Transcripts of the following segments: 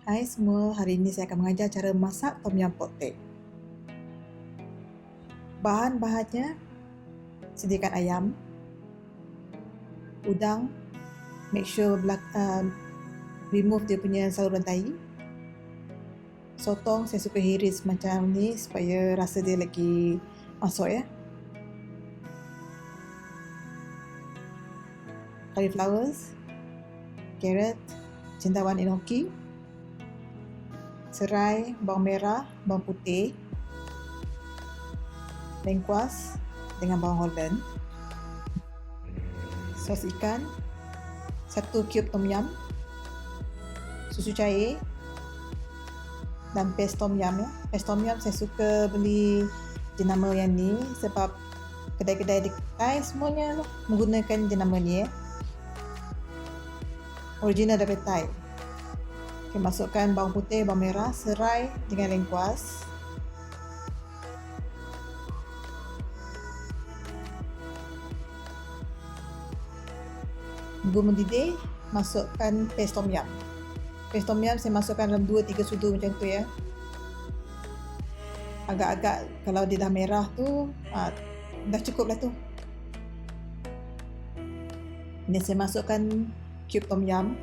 Hai semua, hari ini saya akan mengajar cara masak tom yum pork steak. Bahan-bahannya, sediakan ayam, udang, make sure remove dia punya saluran tahi. Sotong saya suka hiris macam ni supaya rasa dia lagi masuk ya. Cauliflowers, carrot, cendawan enoki, serai, bawang merah, bawang putih, lengkuas dengan bawang holland, sos ikan, 1 cube tom yum, susu cair dan paste tom yum ya. Paste tom yum saya suka beli jenama yang ni sebab kedai-kedai di Thai semuanya menggunakan jenama ni ya. Original daripada Thai. Okay, masukkan bawang putih, bawang merah, serai dengan lengkuas. Tunggu mendidih, masukkan paste tom yum. Paste tom yum saya masukkan dalam 2-3 sudu macam tu ya. Agak-agak kalau dia dah merah tu, dah cukup lah tu. Ini saya masukkan cube tom yum.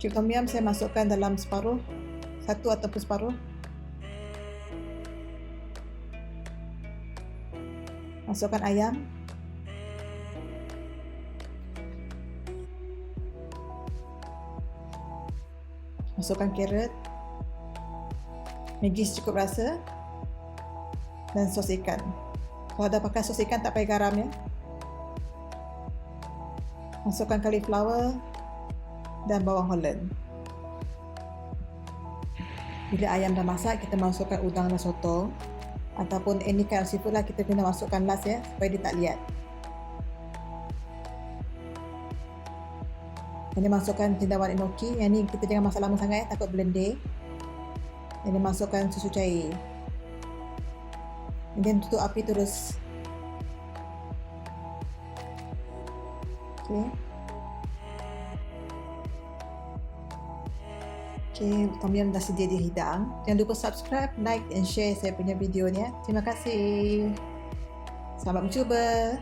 Cube tom yum saya masukkan dalam separuh, 1 ataupun separuh. Masukkan ayam. Masukkan carrot. Maggi secukup rasa. Dan sos ikan. Kalau dah pakai sos ikan tak payah garam ya. Masukkan cauliflower dan bawang holland. Bila ayam dah masak, kita masukkan udang dan sotong ataupun any kind of seafood lah, kita kena masukkan last ya supaya dia tak liat. Ini masukkan cendawan enoki. Yang ni kita jangan masak lama sangat takut blending. Ini masukkan susu cair. Kemudian tutup api terus. Okey, tom yum dah sedia dihidang. Jangan lupa subscribe, like and share saya punya video ni ya. Terima kasih. Selamat mencuba.